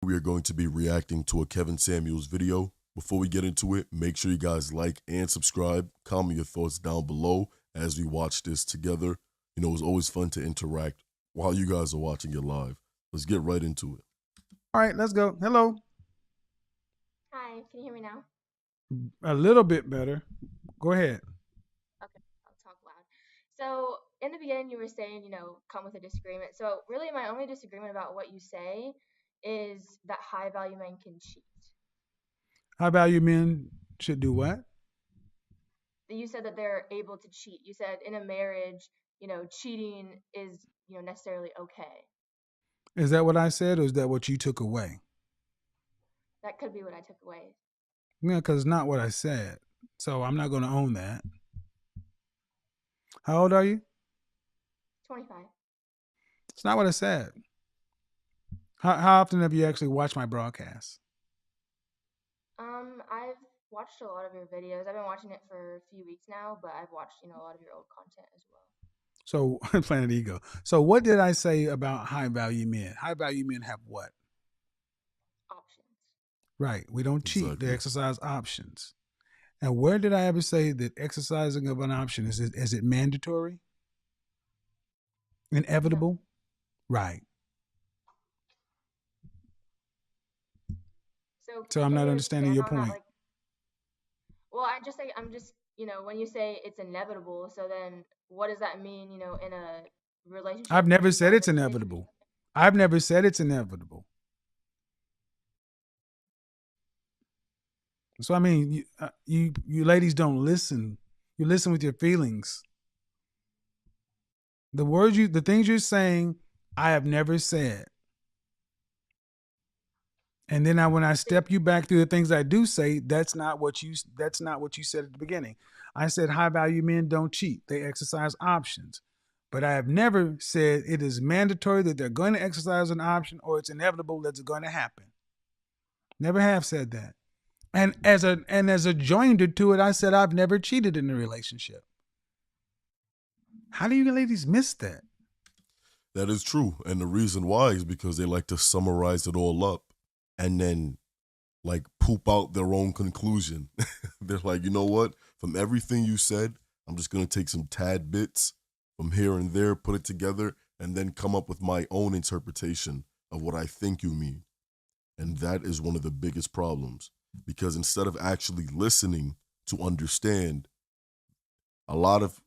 we are going to be reacting to a Kevin Samuels video. Before we get into it, make sure you guys like and subscribe. Comment your thoughts down below as we watch this together. You know, it's always fun to interact while you guys are watching it live. Let's get right into it. All right, let's go. Hello. Hi, can you hear me now? A little bit better. Go ahead. Okay, I'll talk loud. So, in the beginning, you were saying, come with a disagreement. So, really, my only disagreement about what you say is that high value men can cheat. High value men should do what? You said that they're able to cheat. You said in a marriage, cheating is, necessarily okay. Is that what I said, or is that what you took away? That could be what I took away. Yeah, because it's not what I said. So I'm not going to own that. How old are you? 25. It's not what I said. How often have you actually watched my broadcast? I've watched a lot of your videos. I've been watching it for a few weeks now, but I've watched, a lot of your old content as well. So, Planet Ego. So what did I say about high value men? High value men have what? Options. Right. We don't cheat. Exactly. They exercise options. And where did I ever say that exercising of an option is it mandatory? Inevitable? No. Right. So I'm not understanding your point. Well, I'm just, when you say it's inevitable, so then what does that mean, in a relationship? I've never said it's inevitable. I've never said it's inevitable. So, I mean, you ladies don't listen. You listen with your feelings. The things you're saying, I have never said. And then when I step you back through the things I do say, that's not what you said at the beginning. I said high value men don't cheat. They exercise options. But I have never said it is mandatory that they're going to exercise an option or it's inevitable that it's going to happen. Never have said that. And as a joinder to it, I said I've never cheated in a relationship. How do you ladies miss that? That is true. And the reason why is because they like to summarize it all up and then like poop out their own conclusion. They're like, you know what? From everything you said, I'm just going to take some tad bits from here and there, put it together, and then come up with my own interpretation of what I think you mean. And that is one of the biggest problems, because instead of actually listening to understand, a lot of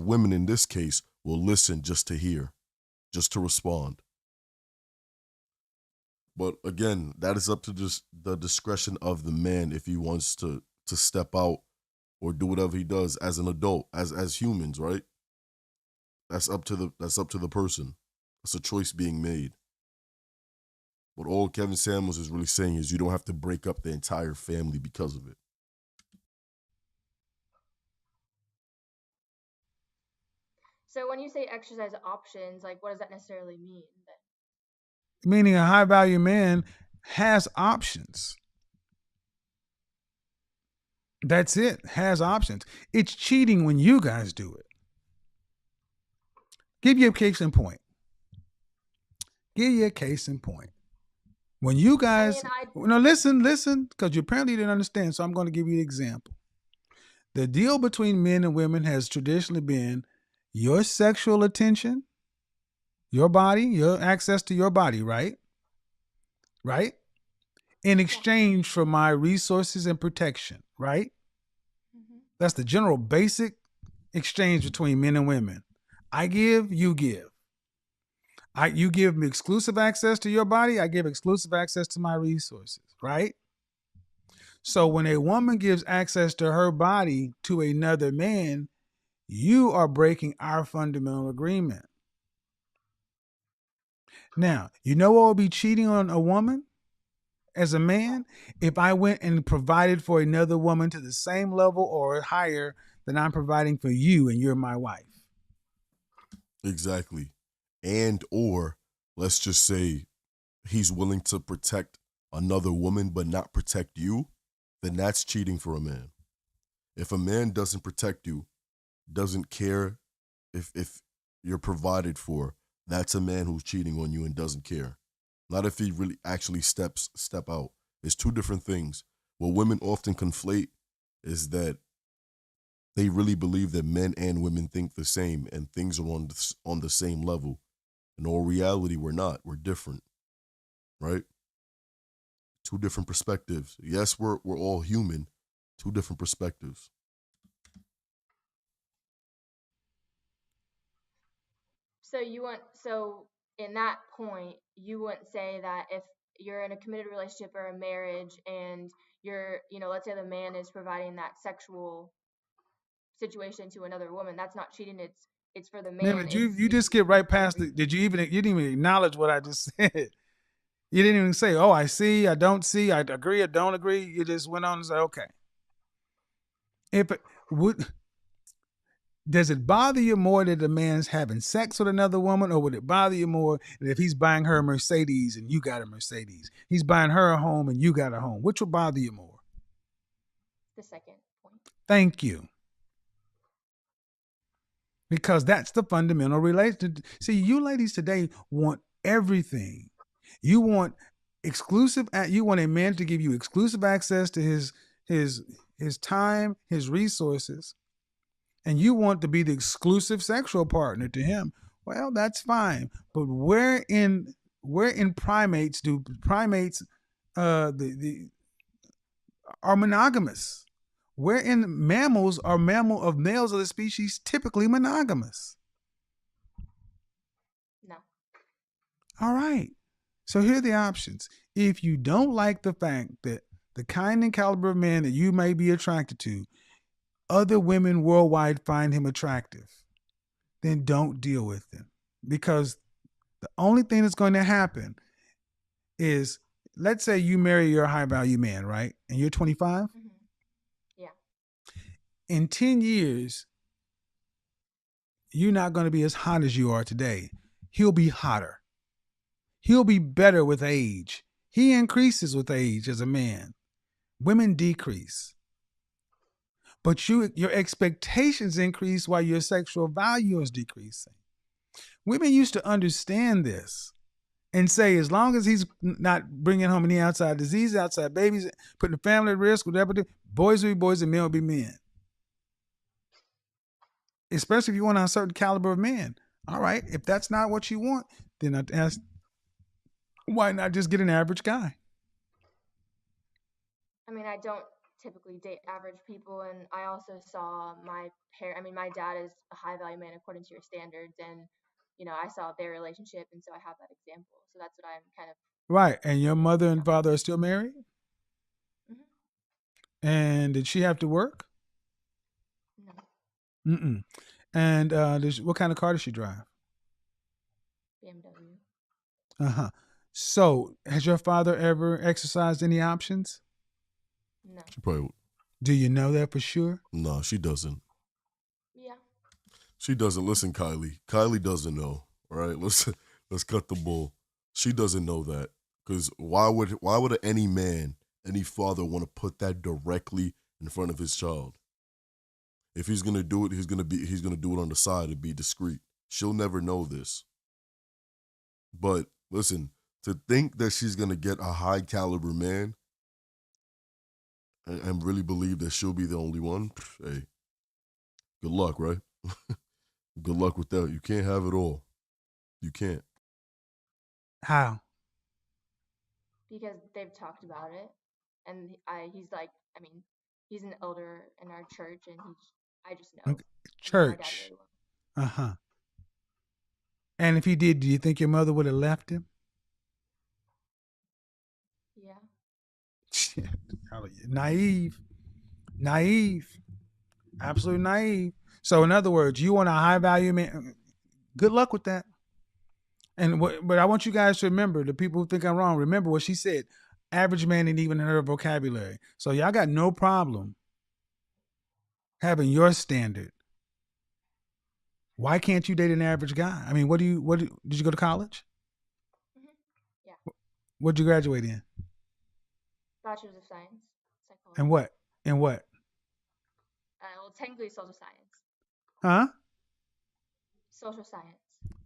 women in this case will listen just to hear, just to respond. But again, that is up to just the discretion of the man if he wants to step out or do whatever he does as an adult, as humans, right? That's up to the person. It's a choice being made. What all Kevin Samuels is really saying is you don't have to break up the entire family because of it. So when you say exercise options, like what does that necessarily mean then? Meaning a high value man has options. That's it. Has options. It's cheating when you guys do it. Give you a case in point. When you guys, listen, because you apparently didn't understand, so I'm going to give you an example. The deal between men and women has traditionally been your sexual attention, your body, your access to your body, right? Right? In exchange for my resources and protection, right? Mm-hmm. That's the general basic exchange between men and women. I give, you give. You give me exclusive access to your body, I give exclusive access to my resources, right? So when a woman gives access to her body to another man, you are breaking our fundamental agreement. Now, you know what would be cheating on a woman as a man? If I went and provided for another woman to the same level or higher than I'm providing for you and you're my wife. Exactly. And or let's just say he's willing to protect another woman but not protect you, then that's cheating for a man. If a man doesn't protect you, doesn't care if you're provided for, that's a man who's cheating on you and doesn't care. not if he really actually step out. It's two different things. What women often conflate is that they really believe that men and women think the same and things are on the same level. In all reality, we're not. We're different, right? Two different perspectives. Yes, we're all human. Two different perspectives. So in that point, you wouldn't say that if you're in a committed relationship or a marriage and let's say the man is providing that sexual situation to another woman, that's not cheating. It's for the Man, man. did It's you just skip right past it? You didn't even acknowledge what I just said. You didn't even say, "Oh, I see, I don't see, I agree, I don't agree." You just went on and said, "Okay." If it would, does it bother you more that the man's having sex with another woman, or would it bother you more that if he's buying her a Mercedes and you got a Mercedes, he's buying her a home and you got a home? Which would bother you more? the second point. Thank you. Because that's the fundamental relation. See, you ladies today want everything. You want exclusive. You want a man to give you exclusive access to his his time, his resources, and you want to be the exclusive sexual partner to him. Well, that's fine, but where in primates do primates the are monogamous? Where in mammals are males of the species typically monogamous? No. All right. So here are the options. If you don't like the fact that the kind and caliber of man that you may be attracted to, other women worldwide find him attractive, then don't deal with him. Because the only thing that's going to happen is, let's say you marry your high value man, right? And you're 25. Mm-hmm. Yeah. In 10 years, you're not going to be as hot as you are today. He'll be hotter. He'll be better with age. He increases with age as a man. Women decrease. But your expectations increase while your sexual value is decreasing. Women used to understand this and say, as long as he's not bringing home any outside disease, outside babies, putting the family at risk, whatever, boys will be boys and men will be men. Especially if you want a certain caliber of man. All right, if that's not what you want, then I ask, why not just get an average guy? I mean, I don't typically date average people, and I also saw my dad is a high value man according to your standards, and I saw their relationship, and so I have that example. So that's what I'm kind of. Right, and your mother and father are still married? Mm-hmm. And did she have to work? No. Mm-mm. And what kind of car does she drive? BMW. Uh-huh. So, has your father ever exercised any options? No. She probably Do you know that for sure? no, she doesn't. Yeah. She doesn't. Listen, Kylie. Kylie doesn't know. All right, let's cut the bull. She doesn't know that because why would any man, any father want to put that directly in front of his child? If he's gonna do it, he's gonna do it on the side and be discreet. She'll never know this. But listen, to think that she's gonna get a high caliber man and really believe that she'll be the only one, hey, good luck, right? Good luck with that. You can't have it all. You can't. How? Because they've talked about it, and he's like, I mean, he's an elder in our church, and I just know. Okay. I know my dad Church. really well. Uh-huh. And if he did, do you think your mother would have left him? Yeah. Naive. Naive. Absolutely naive. So, in other words, you want a high value man. Good luck with that. But I want you guys to remember, the people who think I'm wrong, remember what she said. Average man ain't even in her vocabulary. So y'all got no problem having your standard. Why can't you date an average guy? I mean, did you go to college? Mm-hmm. Yeah. What did you graduate in? Bachelor's of Science, Psychology. And what? And what? Well, technically social science. Huh? Social science.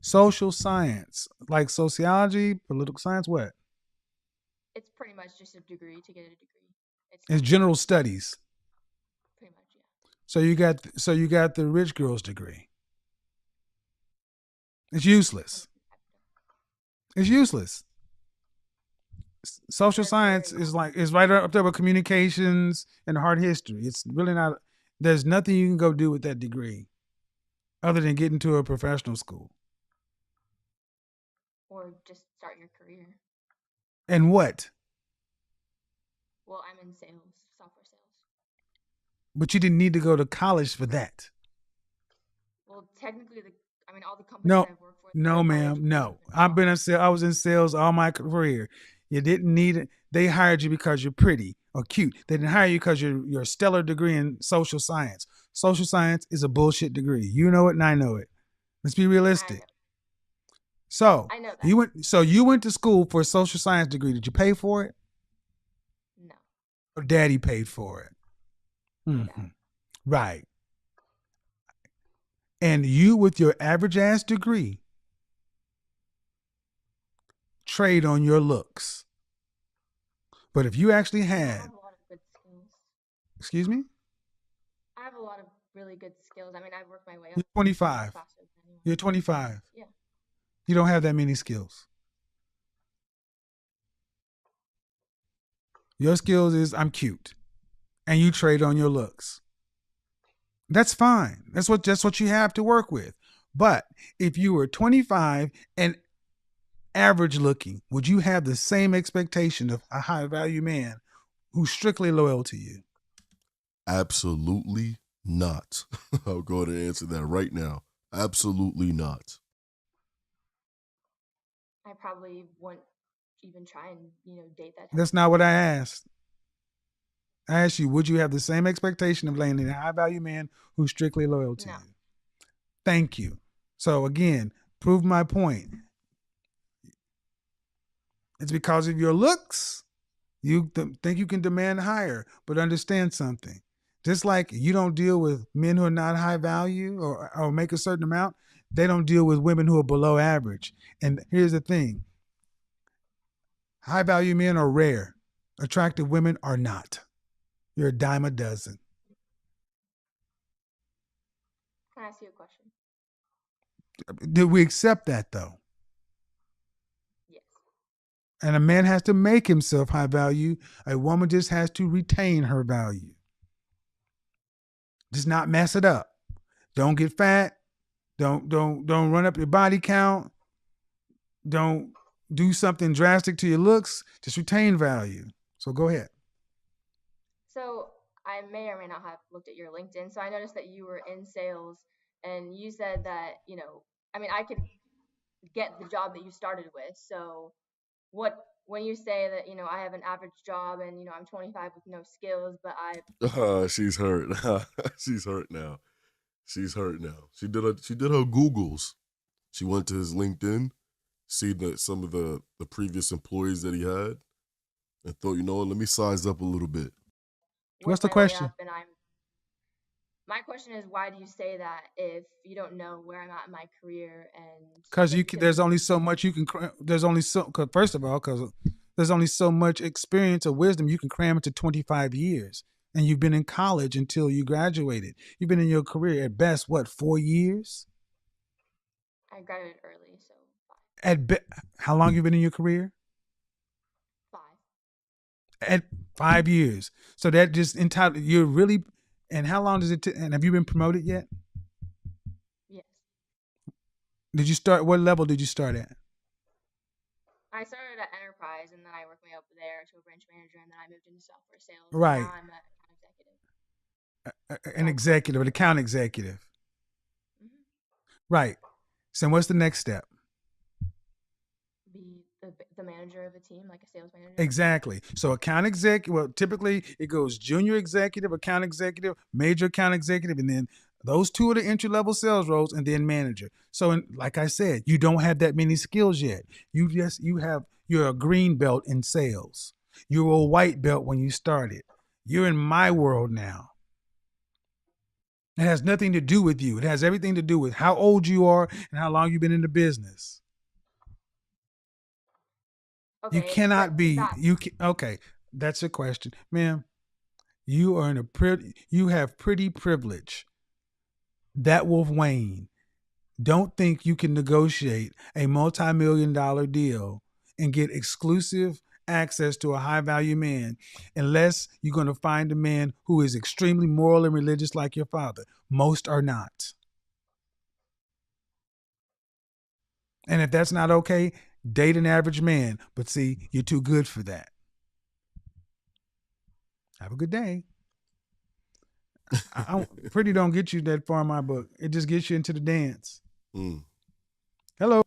Social science, like sociology, political science, what? It's pretty much just a degree to get a degree. It's general studies. Pretty much, yeah. So you got the rich girl's degree. It's useless. It's useless. Social science is right up there with communications and art history. It's really not. There's nothing you can go do with that degree, other than get into a professional school. Or just start your career. And what? Well, I'm in sales, software sales. But you didn't need to go to college for that. Well, technically, all the companies I've worked for. No, ma'am, no. I was in sales all my career. You didn't need it. They hired you because you're pretty or cute. They didn't hire you because you're a stellar degree in social science. Social science is a bullshit degree. You know it, and I know it. Let's be realistic. So I know that. You went to school for a social science degree. Did you pay for it? No. Or daddy paid for it? Mm-hmm. Right. And you, with your average ass degree, trade on your looks. But if you actually had, I have a lot of good skills. Excuse me? I have a lot of really good skills. I've worked my way up. You're 25. You're 25. Yeah. You don't have that many skills. Your skills is I'm cute, and you trade on your looks. That's fine. That's what you have to work with. But if you were 25 and average looking, would you have the same expectation of a high value man who's strictly loyal to you? Absolutely not. I'll go ahead and answer that right now. Absolutely not. I probably wouldn't even try and date that. That's not what I asked. I asked you, would you have the same expectation of landing a high value man who's strictly loyal to you? Thank you. So again, prove my point. It's because of your looks. You think you can demand higher, but understand something. Just like you don't deal with men who are not high value or make a certain amount, they don't deal with women who are below average. And here's the thing. High value men are rare. Attractive women are not. You're a dime a dozen. Can I ask you a question? Did we accept that though? Yes. And a man has to make himself high value. A woman just has to retain her value. Just not mess it up. Don't get fat. Don't run up your body count. Don't do something drastic to your looks. Just retain value. So go ahead. So I may or may not have looked at your LinkedIn. So I noticed that you were in sales, and you said that I could get the job that you started with. So when you say that I have an average job and I'm 25 with no skills, but she's hurt. She's hurt now. She's hurt now. She did her Googles. She went to his LinkedIn, seen that some of the previous employees that he had, and thought, let me size up a little bit. What's the question? My question is, why do you say that if you don't know where I'm at in my career? And because there's only so much you can. First of all, because there's only so much experience or wisdom you can cram into 25 years, and you've been in college until you graduated. You've been in your career at best 4 years? I graduated early, so 5. How long you been in your career? 5. At 5 years. So that just entitled you're really. And how long does it and have you been promoted yet? Yes. What level did you start at? I started at enterprise, and then I worked my way up there to a branch manager, and then I moved into software sales. Right. Now I'm an account executive. Mm-hmm. Right. So what's the next step? Be the manager of a team, like a sales manager. Exactly. So account executive, well, typically it goes junior executive, account executive, major account executive, and then those two are the entry-level sales roles, and then manager. So like I said, you don't have that many skills yet. You're a green belt in sales. You were a white belt when you started. You're in my world now. It has nothing to do with you. It has everything to do with how old you are and how long you've been in the business. Okay, You cannot be. that, Okay, that's a question, ma'am. You are in a you have pretty privilege. That will wane. Don't think you can negotiate a multi-million-dollar deal and get exclusive access to a high-value man unless you're going to find a man who is extremely moral and religious like your father. Most are not. And if that's not okay, date an average man. But see, you're too good for that. Have a good day. Pretty don't get you that far in my book. It just gets you into the dance. Hello.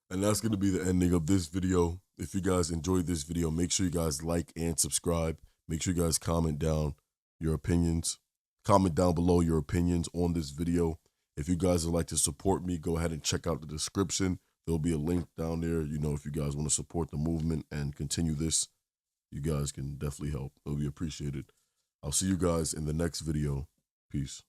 And that's going to be the ending of this video. If you guys enjoyed this video, make sure you guys like and subscribe. Make sure you guys comment down your opinions. Comment down below your opinions on this video. If you guys would like to support me, go ahead and check out the description. There'll be a link down there. You know, if you guys want to support the movement and continue this, you guys can definitely help. It'll be appreciated. I'll see you guys in the next video. Peace.